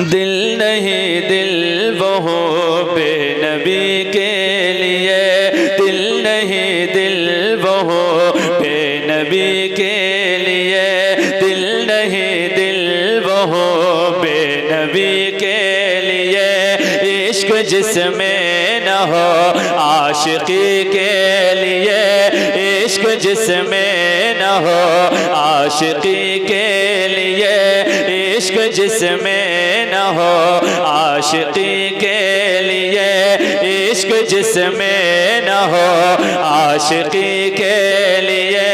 दिल नहीं दिल वो हो बेनबी के लिए, दिल नहीं दिल वो हो बेनबी के लिए, दिल नहीं दिल वो हो बेनबी के लिए। इश्क जिसमें न हो आशिकी के लिए, इश्क जिसमें न हो आशिकी के लिए, इश्क जिसमें न हो आशिकी के लिए, इश्क जिसमें न हो आशिकी के लिए।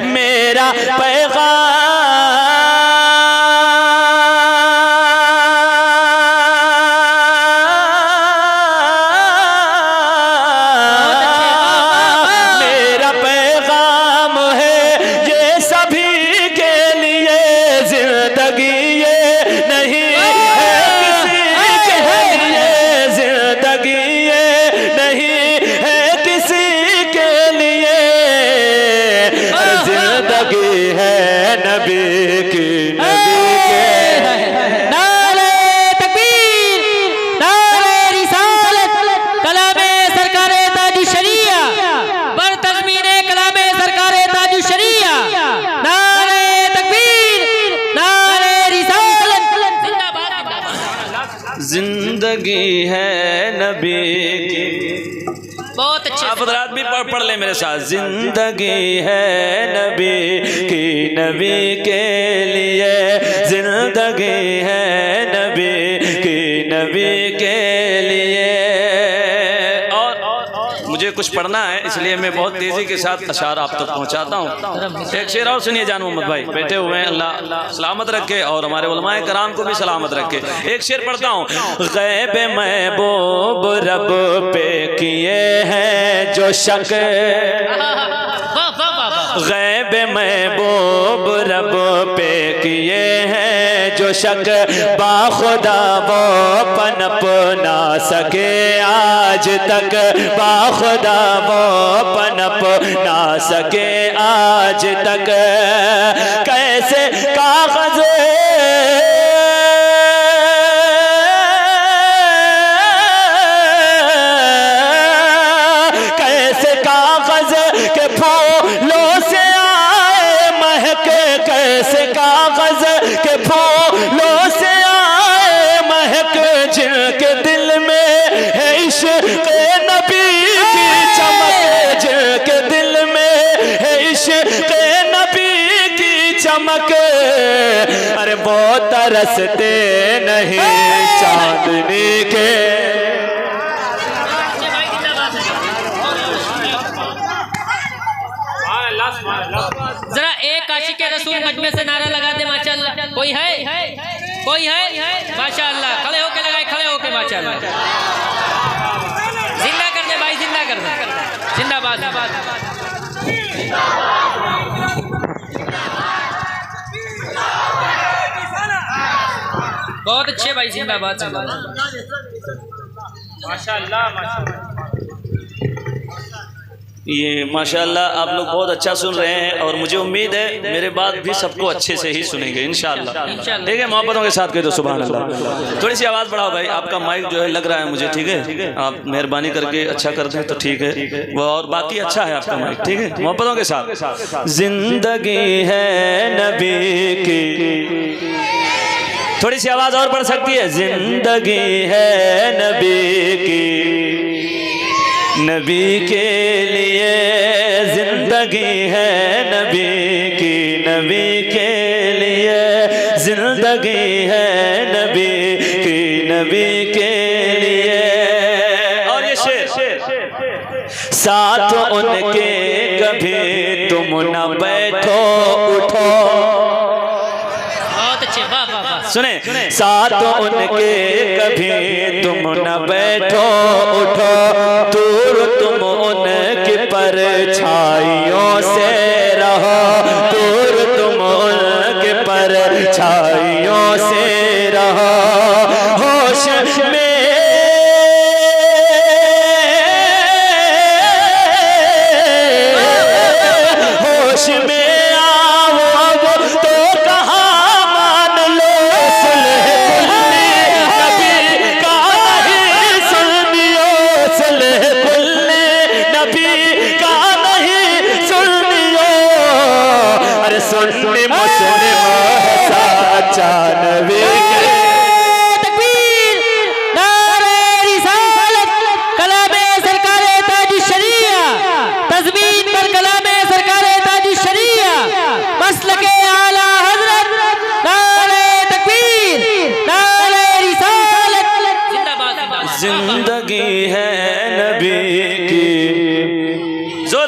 मेरा पैगाम जिंदगी है नबी की। बहुत अच्छे आप हज़रात भी पढ़ ले मेरे साथ। जिंदगी है नबी की नबी के लिए, जिंदगी है नबी की नबी के लिए। और मुझे कुछ पढ़ना है इसलिए मैं बहुत तेजी के साथ अशार आप तक पहुंचाता हूँ। एक शेर और सुनिए जान मोहम्मद भाई, बैठे हुए हैं, अल्लाह सलामत रखे और हमारे उलमाए कराम को भी सलामत रखे। एक शेर पढ़ता हूँ। गैब महबूब रब पे किए हैं जो शक, गैब महबूब रब पे किए हैं जो शक, बाखुदा वो पनप ना सके आज तक, बाखुदा वो पनप ना सके आज तक। कैसे कागज अरे वो तरसते नहीं चांदनी के। जरा एक आशिक के रसूल मजमे से नारा लगा दे माशाअल्लाह। कोई है? कोई है? माशाअल्लाह। खड़े होके लगाए, खड़े होके माशाअल्लाह। जिंदा कर दे भाई, जिंदा कर दे। जिंदाबाद। बहुत अच्छे भाई, जिंदाबाद। माशाअल्लाह माशाअल्लाह। ये माशाअल्लाह आप लोग बहुत अच्छा सुन रहे हैं और मुझे उम्मीद है मेरे बाद भी सबको अच्छे से ही सुनेंगे इंशाअल्लाह। ठीक है, मोहब्बतों के साथ कह दो सुभान अल्लाह। थोड़ी सी आवाज़ बढ़ाओ भाई, आपका माइक जो है लग रहा है मुझे। ठीक है, आप मेहरबानी करके अच्छा कर दें तो ठीक है, वो और बाकी अच्छा है आपका माइक। ठीक है, मोहब्बतों के साथ। जिंदगी है नबी की, थोड़ी सी आवाज़ और बढ़ सकती है। जिंदगी है नबी की नबी के लिए, जिंदगी है नबी की नबी के लिए, जिंदगी है नबी की नबी के लिए। और ये शेर, साथ उनके कभी तुम न बैठो उठो। सुने, साथ उनके कभी तुम न बैठो उठो, दूर तुम उनकी परछाइयों से रहो, दूर तुम उनके परछाइयों से रहो। होश में होश में आओ तो कहाँ मान लो सुलह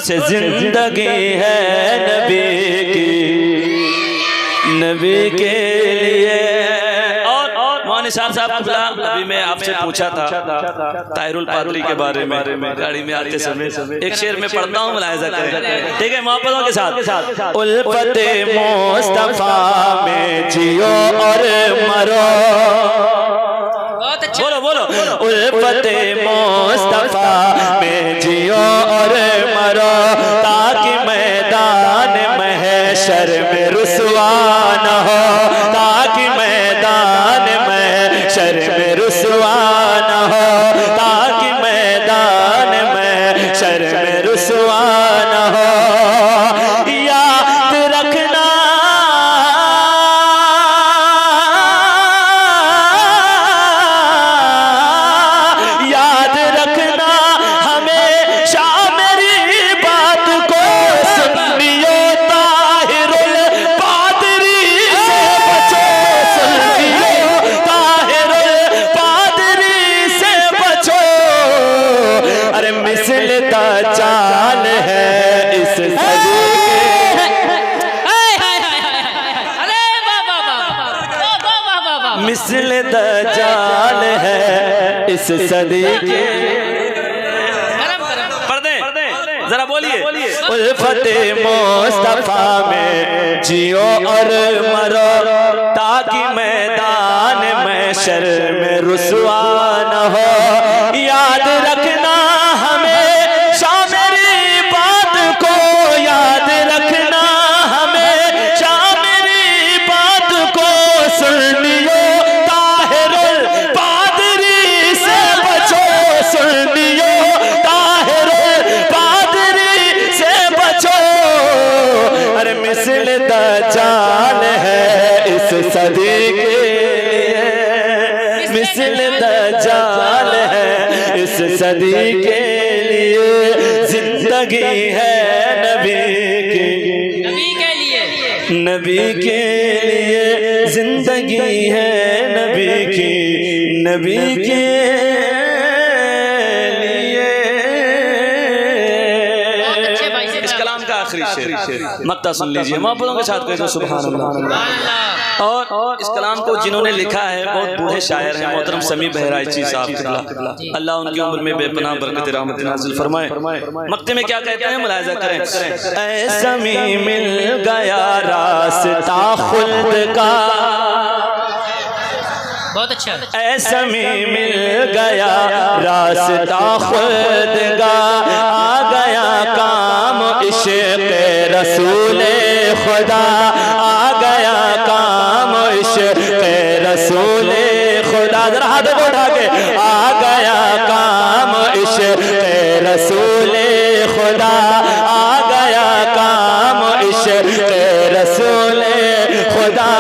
से जिंदगी है नबी की, नबी के लिए। और मौलाना साहब अभी मैं आपसे पूछा था ताहिरुल पादरी के बारे में, गाड़ी में आते समय एक शेर में पढ़ता हूँ, मुलाहिजा करें, ठीक है, मोहब्बतों के साथ। उल्फते मुस्तफा में जियो और मरो, बोलो बोलो, उल्फते मुस्तफा में जियो और मरो, ताकि मैदान महशर में रुसवा न हो, ताकि मैदान महशर में रुसवा न हो, ताकि मैदान महशर में रुसवा न हो। याद रखना चाल है इस सदी के, मिसल दज्जाल है इस सदी के। पढ़ दे जरा, बोलिए। उल्फते मुस्तफा में जियो और मरो, ताकि मैदान महशर में रुसवा न हो। याद रखना दज्जाल है इस सदी के लिए, मिसल दज्जाल है इस सदी के लिए। जिंदगी है नबी की, नबी के लिए, नबी के लिए जिंदगी है नबी की, नबी के मक्ता सुन लीजिए, मोहब्बतों के साथ कहते सुभान अल्लाह। और इस कलाम को जिन्होंने लिखा है बहुत बूढ़े शायर हैं, मोहतरम समी बहराइची साहब, अल्लाह उनकी उम्र में बेपनाह बरकत रहमत नाज़िल फरमाए। मक्ते में क्या कहते हैं, मुलाहिजा करें। ऐ समी मिल गया रास्ता खुल्द का, बहुत अच्छा। ऐ समी मिल गया रास्ता खुल्द का, आ गया काम इश्क़ रसूले खुदा, आ गया काम इश्क़ रसूले खुदा। जरा हाथ उठा के, आ गया काम इश्क़ रसूले खुदा, आ गया काम इश्क़ रसूले खुदा।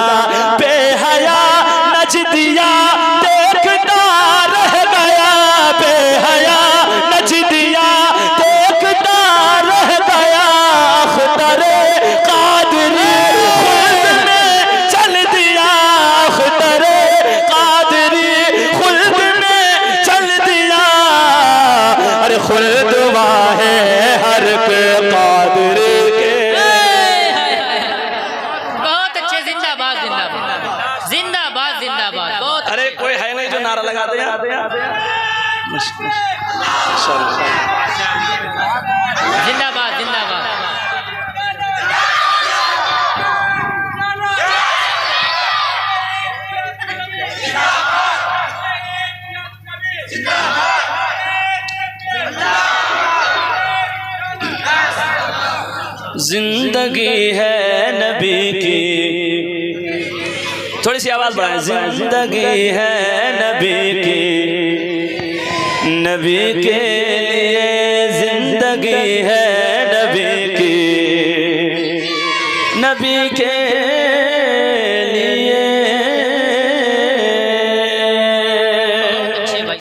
बेहया नजदिया देखता रह गया, बेहया नजदिया देखता रह गया, खुदरे कादरी खुल्द में चल दिया, खुदरे कादरी खुल्द में चल दिया। अरे खुल्द वाहे हर पे कादरी के। बहुत अच्छे, जिंदाबाद जिंदाबाद जिंदाबाद जिंदाबाद। बहुत अरे कोई है नहीं जो नारा लगा दे। जिंदाबाद जिंदाबाद। जिंदगी है नबी की, थोड़ी सी आवाज बढ़ाएं। जिंदगी है नबी की, नबी के लिए जिंदगी है नबी की, नबी के